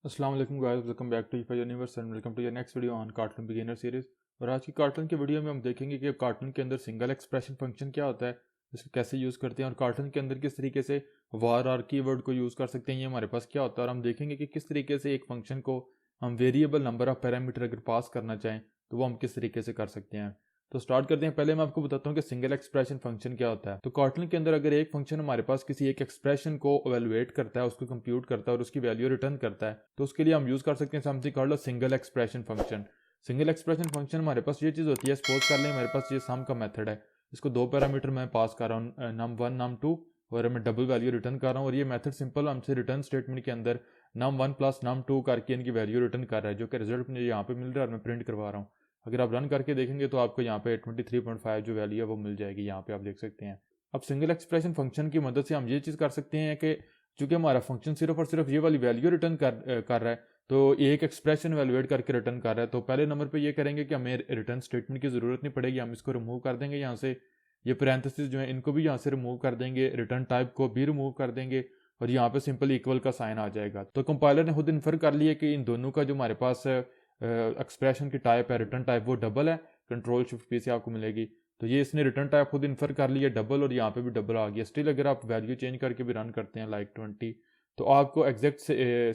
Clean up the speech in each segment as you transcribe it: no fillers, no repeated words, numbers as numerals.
अस्सलाम वालेकुम guys, welcome back to Ifa universe and welcome to your next video on cartoon beginner series. और आज की cartoon की वीडियो में हम देखेंगे कि कार्टून के अंदर सिंगल एक्सप्रेशन फंक्शन क्या होता है, इसको कैसे यूज़ करते हैं और कार्टून के अंदर किस तरीके से वार आर कीवर्ड को यूज़ कर सकते हैं, ये हमारे पास क्या होता है। और हम देखेंगे कि किस तरीके से एक फंक्शन को हम वेरिएबल नंबर ऑफ पैरामीटर अगर पास करना चाहें तो वो हम किस तरीके से कर सकते हैं। तो स्टार्ट करते हैं। पहले मैं आपको बताता हूँ कि सिंगल एक्सप्रेशन फंक्शन क्या होता है। तो कार्टून के अंदर अगर एक फंक्शन हमारे पास किसी एक एक्सप्रेशन को एवेलुएट करता है, उसको कंप्यूट करता है और उसकी वैल्यू रिटर्न करता है, तो उसके लिए हम यूज कर सकते हैं something called single expression function. Single expression function हमारे पास ये चीज़ होती है, सपोज कर लें हमारे पास ये सम का मेथड है, इसको दो पैरामीटर मैं पास कर रहा हूँ, नम वन नम टू, और मैं डबल वैल्यू रिटर्न कर रहा हूँ। और ये मेथड सिंपल हमसे रिटर्न स्टेटमेंट के अंदर num one plus num two करके इनकी वैल्यू रिटर्न कर रहा है, जो कि रिजल्ट मुझे यहाँ पे मिल रहा है और मैं प्रिंट करवा रहा हूँ। अगर आप रन करके देखेंगे तो आपको यहाँ पे 23.5 जो वैल्यू है वो मिल जाएगी, यहाँ पे आप देख सकते हैं। अब सिंगल एक्सप्रेशन फंक्शन की मदद से हम ये चीज़ कर सकते हैं कि चूंकि हमारा फंक्शन सिर्फ और सिर्फ ये वाली वैल्यू रिटर्न कर रहा है, तो एक एक्सप्रेशन वैल्यूएट करके रिटर्न कर रहा है, तो पहले नंबर पे ये करेंगे कि हमें रिटर्न स्टेटमेंट की ज़रूरत नहीं पड़ेगी, हम इसको रिमूव कर देंगे यहाँ से। ये पैरेंथेसिस जो है इनको भी यहाँ से रिमूव कर देंगे, रिटर्न टाइप को भी रिमूव कर देंगे, और यहाँ पे सिंपल इक्वल का साइन आ जाएगा। तो कंपाइलर ने खुद इन्फर कर लिया कि इन दोनों का जो हमारे पास एक्सप्रेशन की टाइप है, रिटर्न टाइप, वो डबल है। कंट्रोल शिफ्ट पी से आपको मिलेगी। तो ये इसने रिटर्न टाइप खुद इन्फर कर लिया डबल, और यहाँ पे भी डबल आ गया। स्टिल अगर आप वैल्यू चेंज करके भी रन करते हैं लाइक 20, तो आपको एग्जैक्ट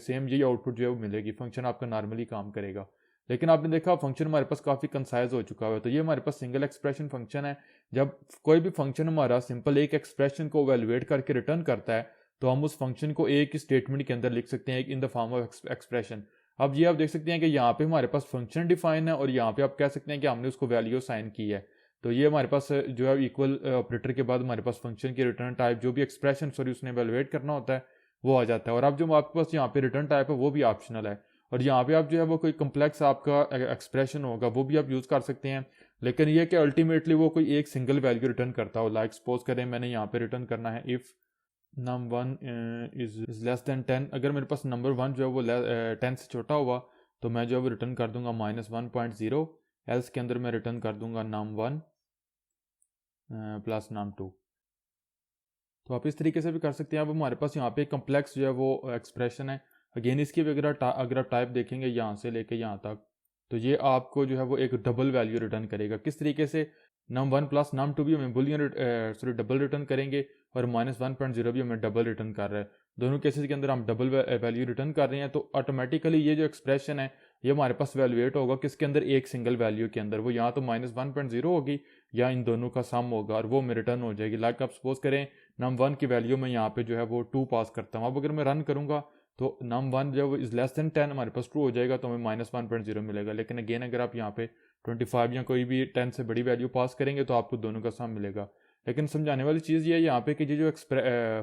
सेम यही आउटपुट जो है वो मिलेगी, फंक्शन आपका नॉर्मली काम करेगा। लेकिन आपने देखा फंक्शन हमारे पास काफ़ी कंसाइज हो चुका है। तो ये हमारे पास सिंगल एक्सप्रेशन फंक्शन है। जब कोई भी फंक्शन हमारा सिंपल एक एक्सप्रेशन को वैल्यूएट करके रिटर्न करता है, तो हम उस फंक्शन को एक ही स्टेटमेंट के अंदर लिख सकते हैं, in the form of expression. अब ये आप देख सकते हैं कि यहाँ पे हमारे पास फंक्शन डिफाइन है और यहाँ पे आप कह सकते हैं कि हमने उसको वैल्यू साइन की है। तो ये हमारे पास जो है इक्वल ऑपरेटर के बाद हमारे पास फंक्शन की रिटर्न टाइप, जो भी एक्सप्रेशन सॉरी उसने वैल्यूएट करना होता है, वो आ जाता है। और अब जो आपके पास यहाँ पे रिटर्न टाइप है वो भी ऑप्शनल है। और यहाँ पे आप जो है वो कोई कम्प्लेक्स आपका एक्सप्रेशन होगा वो भी आप यूज़ कर सकते हैं। लेकिन ये कि अल्टीमेटली वो कोई एक सिंगल वैल्यू रिटर्न करता हो। लाइक सपोज करें मैंने यहाँ पे रिटर्न करना है if num one is less than 10। अगर मेरे पास नंबर वन जो है वो 10 से छोटा हुआ, तो मैं जो है वो रिटर्न कर दूंगा -1.0। एल्स के अंदर मैं रिटर्न कर दूंगा num one plus num two. तो आप इस तरीके से भी कर सकते हैं। अब हमारे पास यहाँ पे कम्प्लेक्स जो है वो एक्सप्रेशन है। अगेन इसकी भी अगर आप टाइप देखेंगे यहाँ से लेके यहाँ तक, तो ये आपको जो है वो एक डबल वैल्यू रिटर्न करेगा। किस तरीके से, num one plus num two भी हमें बुलियन सॉरी डबल रिटर्न करेंगे, और -1.0 भी हमें डबल रिटर्न कर रहा है। दोनों केसेस के अंदर हम डबल वैल्यू रिटर्न कर रहे हैं, तो ऑटोमेटिकली ये जो एक्सप्रेशन है ये हमारे पास वैल्यूएट होगा किसके अंदर, एक सिंगल वैल्यू के अंदर। वो यहाँ तो -1.0 होगी या इन दोनों का सम होगा, और वो में रिटर्न हो जाएगी। लाइक आप सपोज करें नम वन की वैल्यू में यहाँ पे जो है वो 2 पास करता हूँ। अब अगर मैं रन करूँगा तो नम वन जब इज लेस देन 10 हमारे पास ट्रू हो जाएगा, तो हमें -1.0 मिलेगा। लेकिन अगेन अगर आप यहाँ पे 25 या कोई भी 10 से बड़ी वैल्यू पास करेंगे तो आपको दोनों का सम मिलेगा। लेकिन समझाने वाली चीज़ ये है यहाँ पे कि ये जो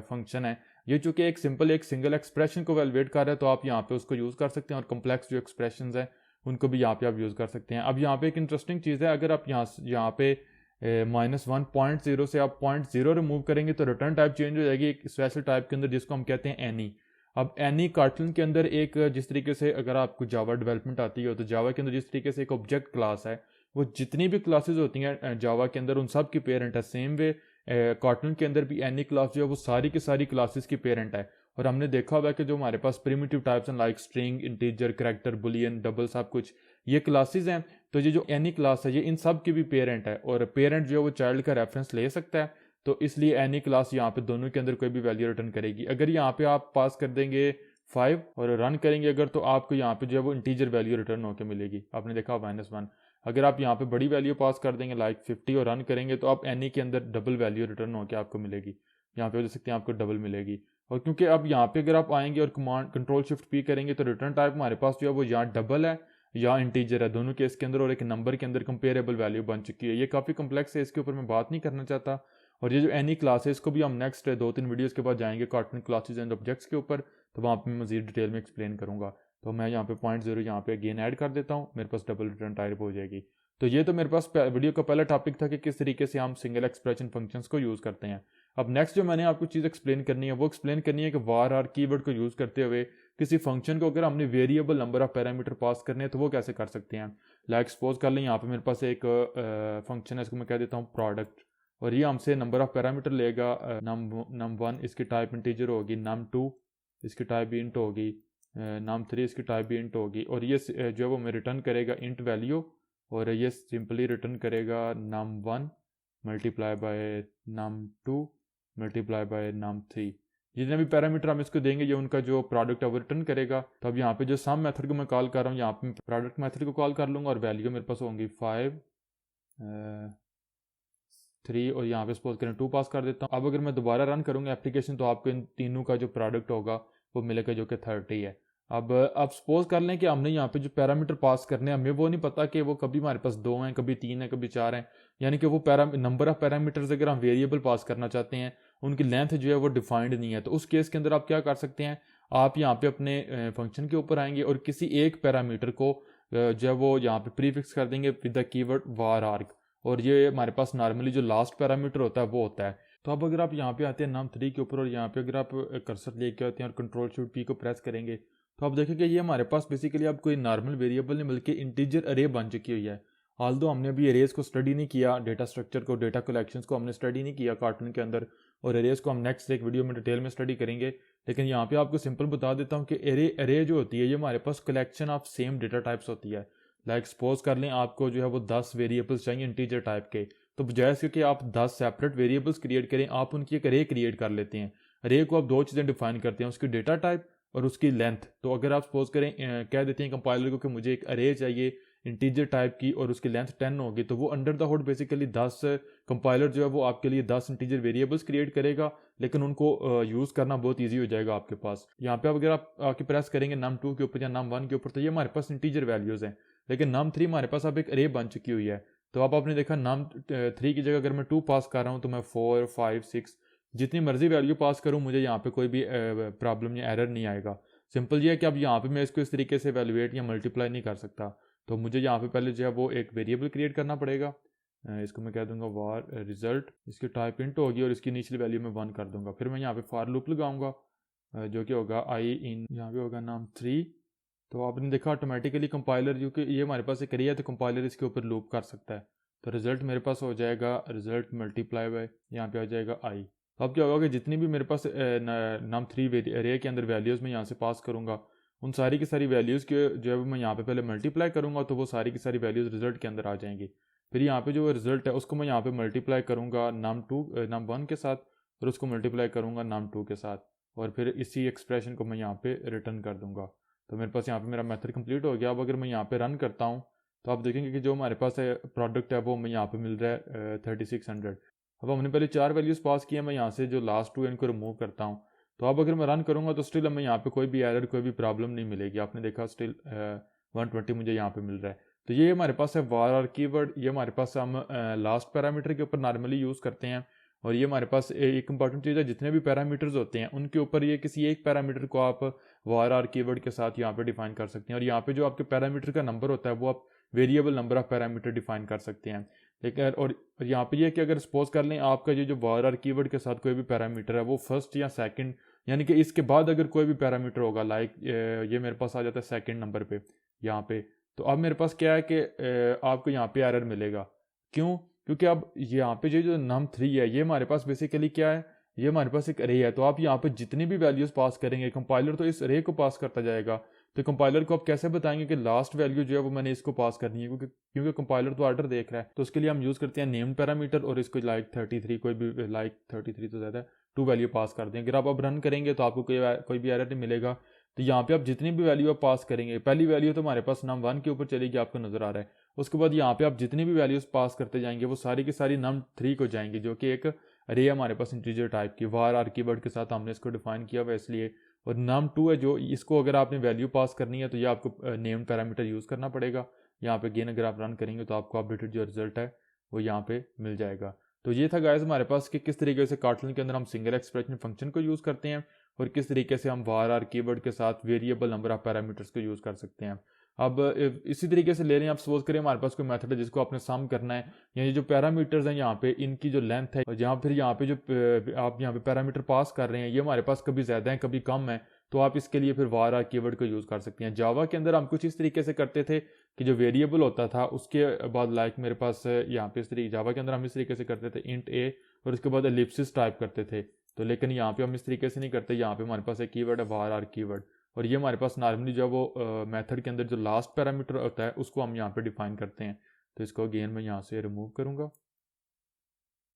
फंक्शन है, ये चूंकि एक सिंगल एक्सप्रेशन को वैल्यूएट कर रहा है, तो आप यहाँ पे उसको यूज़ कर सकते हैं, और कम्प्लेक्स जो एक्सप्रेशन है उनको भी यहाँ पे आप यूज़ कर सकते हैं। अब यहाँ पे एक इंटरेस्टिंग चीज़ है, अगर आप यहाँ पे -1.0 से आप 0.0 रिमूव करेंगे तो रिटर्न टाइप चेंज हो जाएगी एक स्पेशल टाइप के अंदर, जिसको हम कहते हैं एनी। अब एनी कार्टून के अंदर एक जिस तरीके से अगर आपको जावा डेवलपमेंट आती है, तो जावा के अंदर जिस तरीके से एक ऑब्जेक्ट क्लास है, वो जितनी भी क्लासेस होती हैं जावा के अंदर उन सब की पेरेंट है। सेम वे कार्टून के अंदर भी एनी क्लास जो है वो सारी की सारी क्लासेस की पेरेंट है। और हमने देखा हुआ है कि जो हमारे पास प्रिमिटिव टाइप्स हैं like string, integer, character, Boolean, double, सब कुछ ये क्लासेस हैं। तो ये जो एनी क्लास है ये इन सब की भी पेरेंट है, और पेरेंट जो है वो चाइल्ड का रेफरेंस ले सकता है। तो इसलिए एनी क्लास यहाँ पे दोनों के अंदर कोई भी वैल्यू रिटर्न करेगी। अगर यहाँ पे आप पास कर देंगे 5 और रन करेंगे अगर, तो आपको यहाँ पे जो है वो इंटीजर वैल्यू रिटर्न होकर मिलेगी। आपने देखा -1। अगर आप यहाँ पे बड़ी वैल्यू पास कर देंगे लाइक 50 और रन करेंगे, तो आप एनी के अंदर डबल वैल्यू रिटर्न होकर आपको मिलेगी। यहाँ पे देख सकते हैं आपको डबल मिलेगी। और क्योंकि अब यहाँ पे अगर आप आएंगे और कमांड कंट्रोल शिफ्ट पी करेंगे, तो रिटर्न टाइप हमारे पास जो है वो या डबल है या इंटीजर है, दोनों केस के अंदर, और एक नंबर के अंदर कंपेरेबल वैल्यू बन चुकी है। ये काफ़ी कम्प्लेक्स है, इसके ऊपर मैं बात नहीं करना चाहता। और ये जो एनी क्लास है इसको भी हम नेक्स्ट 2-3 वीडियोस के बाद जाएंगे कार्टून क्लासेज एंड ऑब्जेक्ट्स के ऊपर, तो वहाँ पर मैं मजीद डिटेल में एक्सप्लेन करूँगा। तो मैं यहाँ पे 0.0 यहाँ पे अगेन ऐड कर देता हूँ, मेरे पास डबल रिटर्न टाइप हो जाएगी। तो ये तो मेरे पास वीडियो का पहला टॉपिक था कि किस तरीके से हम सिंगल एक्सप्रेशन फंक्शंस को यूज़ करते हैं। अब नेक्स्ट जो मैंने आपको चीज़ एक्सप्लेन करनी है वो एक्सप्लेन करनी है कि वार आर कीवर्ड को यूज़ करते हुए किसी फंक्शन को अगर हमने variable number of parameter pass करने हैं तो वो कैसे कर सकते हैं। लाइक सपोज कर लें यहाँ पे मेरे पास एक फंक्शन है, इसको मैं कह देता हूँ प्रोडक्ट, और ये हमसे नंबर ऑफ पैरामीटर लेगा। नम वन इसकी टाइप इंटीजर होगी, नम टू इसकी टाइप इंट होगी, num3 इसकी टाइप भी इंट होगी, और ये जो है वो हमें रिटर्न करेगा इंट वैल्यू, और ये सिंपली रिटर्न करेगा num1 multiply by num2 multiply by num3। जितने भी पैरामीटर हम इसको देंगे ये उनका जो प्रोडक्ट है वो रिटर्न करेगा। तो अब यहाँ पे जो सम मेथड को मैं कॉल कर रहा हूँ, यहाँ पे प्रोडक्ट मेथड को कॉल कर लूँगा, और वैल्यू मेरे पास होंगी 5 3, और यहाँ पे सपोज करें 2 पास कर देता हूँ। अब अगर मैं दोबारा रन करूँगा एप्लीकेशन तो आपको इन तीनों का जो प्रोडक्ट होगा वो मिलेगा, जो कि 30 है। अब सपोज कर लें कि हमने यहाँ पे जो पैरामीटर पास करने हैं, हमें वो नहीं पता कि वो कभी हमारे पास 2 हैं, कभी 3 हैं, कभी 4 हैं, यानी कि वो नंबर ऑफ पैरामीटर्स अगर हम वेरिएबल पास करना चाहते हैं, उनकी लेंथ जो है वो डिफाइंड नहीं है, तो उस केस के अंदर आप क्या कर सकते हैं, आप यहाँ पे अपने फंक्शन के ऊपर आएंगे और किसी एक पैरामीटर को जो है वो यहाँ पे प्रीफिक्स कर देंगे with the keyword var arg, और ये हमारे पास नॉर्मली जो लास्ट पैरामीटर होता है वो होता है। तो अब अगर आप यहाँ पे आते हैं num3 के ऊपर, और यहाँ पे अगर आप कर्सर लेके आते हैं और कंट्रोल शिफ्ट पी को प्रेस करेंगे, तो आप देखेंगे ये हमारे पास बेसिकली अब कोई नॉर्मल वेरिएबल नहीं बल्कि इंटीजर अरे बन चुकी हुई है। ऑल्दो हमने अभी अरेज को स्टडी नहीं किया, डेटा स्ट्रक्चर को, डेटा कलेक्शंस को हमने स्टडी नहीं किया कार्टून के अंदर, और अरेज को हम नेक्स्ट एक वीडियो में डिटेल में स्टडी करेंगे। लेकिन यहाँ पे आपको सिंपल बता देता हूँ कि अरे जो होती है ये हमारे पास collection of same data types होती है। लाइक सपोज कर लें आपको जो है वो 10 वेरिएबल्स चाहिए इंटीजर टाइप के, तो बजाय इसके कि आप 10 सेपरेट वेरिएबल्स क्रिएट करें, आप उनकी एक अरे क्रिएट कर लेते हैं। अरे को आप दो चीज़ें डिफाइन करते हैं, उसकी डेटा टाइप और उसकी लेंथ। तो अगर आप सपोज करें कह देते हैं कंपाइलर को कि मुझे एक अरे चाहिए इंटीजर टाइप की और उसकी लेंथ 10 होगी, तो वो under the hood basically 10 compiler जो है वो आपके लिए 10 इंटीजर वेरिएबल्स क्रिएट करेगा, लेकिन उनको यूज़ करना बहुत ईजी हो जाएगा आपके पास। यहाँ पे अगर आप आके प्रेस करेंगे num2 के ऊपर या num1 के ऊपर, तो ये हमारे पास इंटीजर वैल्यूज़ हैं, लेकिन num3 हमारे पास अब एक अरे बन चुकी हुई है। तो अब आपने देखा num3 की जगह अगर मैं 2 पास कर रहा हूँ तो मैं 4 5 6 जितनी मर्जी वैल्यू पास करूँ मुझे यहाँ पे कोई भी प्रॉब्लम या एरर नहीं आएगा। सिंपल ये है कि अब यहाँ पे मैं इसको इस तरीके से वैल्यूएट या मल्टीप्लाई नहीं कर सकता, तो मुझे यहाँ पे पहले जो है वो एक वेरिएबल क्रिएट करना पड़ेगा। इसको मैं कह दूंगा वार रिजल्ट, इसकी टाइप इंट होगी और इसकी इनिशियल वैल्यू में 1 कर दूंगा। फिर मैं यहाँ पे फॉर लूप लगाऊंगा जो कि होगा आई इन, यहाँ पे होगा num3। तो आपने देखा ऑटोमेटिकली कंपाइलर, क्योंकि ये हमारे पास एक अरे है तो कंपाइलर इसके ऊपर लूप कर सकता है। तो रिजल्ट मेरे पास हो जाएगा रिजल्ट मल्टीप्लाई बाय, यहाँ पे आ जाएगा आई। तो अब क्या होगा कि जितनी भी मेरे पास num3 अरे के अंदर वैल्यूज़ मैं यहाँ से पास करूँगा, उन सारी की सारी वैल्यूज़ के जो है मैं यहाँ पे पहले मल्टीप्लाई करूँगा, तो वो सारी की सारी वैल्यूज़ रिजल्ट के अंदर आ जाएंगी। फिर यहाँ पे जो रिजल्ट है उसको मैं यहाँ पे मल्टीप्लाई करूँगा num1 के साथ, फिर उसको मल्टीप्लाई करूँगा num2 के साथ, और फिर इसी एक्सप्रेशन को मैं यहाँ पे रिटर्न कर दूँगा। तो मेरे पास यहाँ पे मेरा मेथड कंप्लीट हो गया। अब अगर मैं यहाँ पे रन करता हूँ तो आप देखेंगे कि जो हमारे पास है प्रोडक्ट है वो हमें यहाँ पे मिल रहा है 3600। अब हमने पहले 4 वैल्यूज़ पास किए, मैं यहाँ से जो लास्ट 2 इनको रिमूव करता हूँ। तो अब अगर मैं रन करूँगा तो स्टिल हमें यहाँ पे कोई भी एरर, कोई भी प्रॉब्लम नहीं मिलेगी। आपने देखा स्टिल 120 मुझे यहाँ पे मिल रहा है। तो ये हमारे पास है var कीवर्ड, ये हमारे पास हम लास्ट पैरामीटर के ऊपर नॉर्मली यूज़ करते हैं। और ये हमारे पास एक इंपॉर्टेंट चीज़ है, जितने भी पैरामीटर्स होते हैं उनके ऊपर ये किसी एक पैरामीटर को आप var कीवर्ड के साथ यहाँ पे डिफाइन कर सकते हैं। और यहाँ पे जो आपके पैरामीटर का नंबर होता है वो आप variable number of parameter define कर सकते हैं। लेकिन और यहाँ पे ये कि अगर सपोज कर लें आपका ये जो var कीवर्ड के साथ कोई भी पैरामीटर है वो फर्स्ट या सेकंड, यानी कि इसके बाद अगर कोई भी पैरामीटर होगा, लाइक ये मेरे पास आ जाता है सेकंड नंबर पे यहाँ पे, तो अब मेरे पास क्या है कि आपको यहाँ पे एरर मिलेगा। क्यों? क्योंकि अब यहाँ पे जो num3 है ये हमारे पास बेसिकली क्या है, ये हमारे पास एक अरे है। तो आप यहाँ पे जितनी भी वैल्यूज पास करेंगे कंपाइलर तो इस अरे को पास करता जाएगा। तो कंपाइलर को आप कैसे बताएंगे कि लास्ट वैल्यू जो है वो मैंने इसको पास करनी है, क्योंकि कंपाइलर तो ऑर्डर देख रहा है। तो उसके लिए हम यूज़ करते हैं नेम पैरामीटर, और इसको लाइक 33, कोई भी लाइक 33 तो ज़्यादा है, 2 वैल्यू पास कर दें। अगर आप अब रन करेंगे तो आपको कोई भी एरर नहीं मिलेगा। तो यहाँ पे आप जितनी भी वैल्यू आप पास करेंगे, पहली वैल्यू तो हमारे पास num1 के ऊपर चलेगी, आपको नजर आ रहा है। उसके बाद यहाँ पे आप जितनी भी वैल्यूज पास करते जाएंगे वो सारी की सारी num3 को जाएंगी, जो कि एक अरे हमारे पास इंटीजर टाइप की var कीवर्ड के साथ हमने इसको डिफाइन किया हुआ इसलिए। और num2 है जो, इसको अगर आपने वैल्यू पास करनी है तो ये आपको नेम पैरामीटर यूज़ करना पड़ेगा। यहाँ पे अगेन अगर आप रन करेंगे तो आपको अपडेटेड जो रिजल्ट है वो यहाँ पे मिल जाएगा। तो ये था गाइस हमारे पास कि किस तरीके से कार्टून के अंदर हम सिंगल एक्सप्रेशन फंक्शन को यूज़ करते हैं, और किस तरीके से हम var कीवर्ड के साथ वेरिएबल नंबर ऑफ पैरामीटर्स को यूज़ कर सकते हैं। अब इसी तरीके से ले रहे हैं, आप सपोज करें हमारे पास कोई मेथड है जिसको आपने सम करना है, यानी जो पैरामीटर्स हैं यहाँ पे इनकी जो लेंथ है, जहाँ फिर यहाँ पे जो आप यहाँ पे पैरामीटर पास कर रहे हैं ये हमारे पास कभी ज़्यादा है कभी कम है, तो आप इसके लिए फिर var कीवर्ड को यूज़ कर सकते हैं। जावा के अंदर हम कुछ इस तरीके से करते थे कि जो वेरिएबल होता था उसके बाद लाइक मेरे पास यहाँ पे इस तरीके, जावा के अंदर हम इस तरीके से करते थे इंट a और उसके बाद एलिप्सिस टाइप करते थे। तो लेकिन यहाँ पे हम इस तरीके से नहीं करते, यहाँ पे हमारे पास एक कीवर्ड है var कीवर्ड, और ये हमारे पास नॉर्मली जो है वो मेथड के अंदर जो लास्ट पैरामीटर होता है उसको हम यहाँ पे डिफाइन करते हैं। तो इसको अगेन मैं यहाँ से रिमूव करूँगा,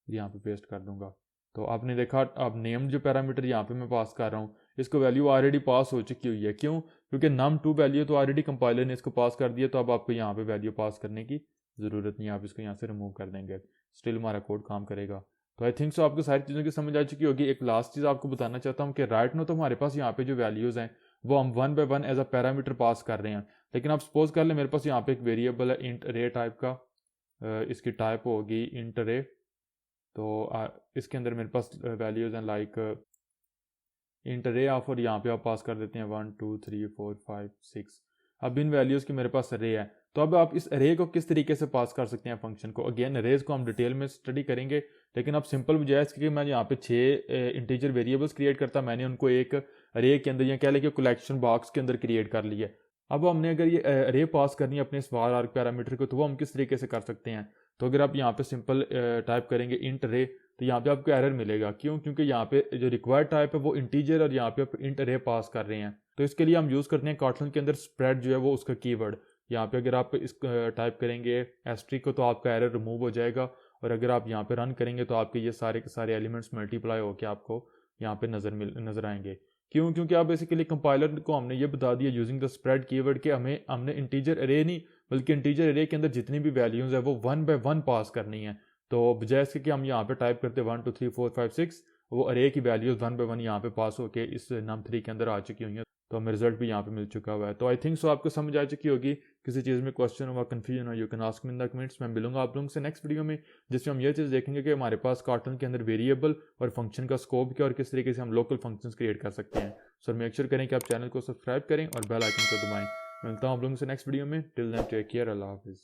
यहाँ पे पेस्ट कर दूंगा। तो आपने देखा अब नेम्ड जो पैरामीटर यहाँ पे मैं पास कर रहा हूँ इसको वैल्यू ऑलरेडी पास हो चुकी हुई है। क्यों? क्योंकि num2 वैल्यू तो ऑलरेडी कंपाइलर ने इसको पास कर दिया, तो अब आपको यहाँ पे वैल्यू पास करने की ज़रूरत नहीं है, आप इसको यहाँ से रिमूव कर देंगे, स्टिल हमारा कोड काम करेगा। तो आई थिंक सो आपको सारी चीज़ों की समझ आ चुकी होगी। एक लास्ट चीज़ आपको बताना चाहता हूँ कि राइट नो तो हमारे पास यहाँ पे जो वैल्यूज़ हैं वो हम 1 by 1 as a parameter pass कर रहे हैं। लेकिन आप सपोज कर लें मेरे पास यहाँ पे एक वेरिएबल है इंट रे टाइप का, इसकी टाइप होगी इंट रे। तो इसके अंदर मेरे पास वैल्यूज़ हैं लाइक इंट रे ऑफ, और यहाँ पे आप पास कर देते हैं 1 2 3 4 5 6। अब इन वैल्यूज़ की मेरे पास रे है, तो अब आप इस रे को किस तरीके से पास कर सकते हैं फंक्शन को। अगेन रेज को हम डिटेल में स्टडी करेंगे, लेकिन अब सिंपल बजाय इसके मैं यहाँ पे 6 इंटीजर वेरिएबल्स क्रिएट करता, मैंने उनको एक रे के अंदर या कह लें कि कलेक्शन बॉक्स के अंदर क्रिएट कर लिया। अब हमने अगर ये रे पास करनी है अपने स्मॉल आर्क पैरामीटर को, तो वो हम किस तरीके से कर सकते हैं। तो अगर आप यहाँ पे सिंपल टाइप करेंगे इंट रे, तो यहाँ पे आपको एरर मिलेगा। क्यों? क्योंकि यहाँ पे जो रिक्वायर्ड टाइप है वो इंटीजर और यहाँ पे आप इंट रे पास कर रहे हैं। तो इसके लिए हम यूज़ करते हैं कॉटलन के अंदर स्प्रेड जो है वो उसका कीवर्ड। यहाँ पे अगर आप इस टाइप करेंगे एस्ट्रिक को तो आपका एरर रिमूव हो जाएगा, और अगर आप यहाँ पे रन करेंगे तो आपके ये सारे के सारे एलिमेंट्स मल्टीप्लाई होकर आपको यहाँ पे नज़र आएंगे। क्यों? क्योंकि आप बेसिकली कंपाइलर को हमने ये बता दिया यूजिंग द स्प्रेड कीवर्ड कि हमने इंटीजर अरे नहीं बल्कि इंटीजर अरे के अंदर जितनी भी वैल्यूज़ है वो 1 बाय 1 पास करनी है। तो बजाय इसके कि हम यहाँ पे टाइप करते 1 2 3 4 5 6, वो अरे की वैल्यूज़ 1 बाय 1 यहाँ पे पास होके इस num3 के अंदर आ चुकी हुई हैं। तो हमें रिजल्ट भी यहाँ पे मिल चुका हुआ है। तो आई थिंक सो आपको समझ आ चुकी होगी। किसी चीज़ में क्वेश्चन हुआ, कन्फ्यूजन हो, you can ask me in the comments. मैं मिलूंगा आप लोगों से नेक्स्ट वीडियो में, जिसमें हम ये चीज़ देखेंगे कि हमारे पास कॉटलन के अंदर वेरिएबल और फंक्शन का स्कोप क्या और किस तरीके से हम लोकल फंक्शंस क्रिएट कर सकते हैं। सो मेक श्योर करें कि आप चैनल को सब्सक्राइब करें और बेल आइकन को दबाएं। मिलता हूँ आप लोगों से नेक्स्ट वीडियो में। टिल देन टेक केयर, अल्लाह हाफिज़।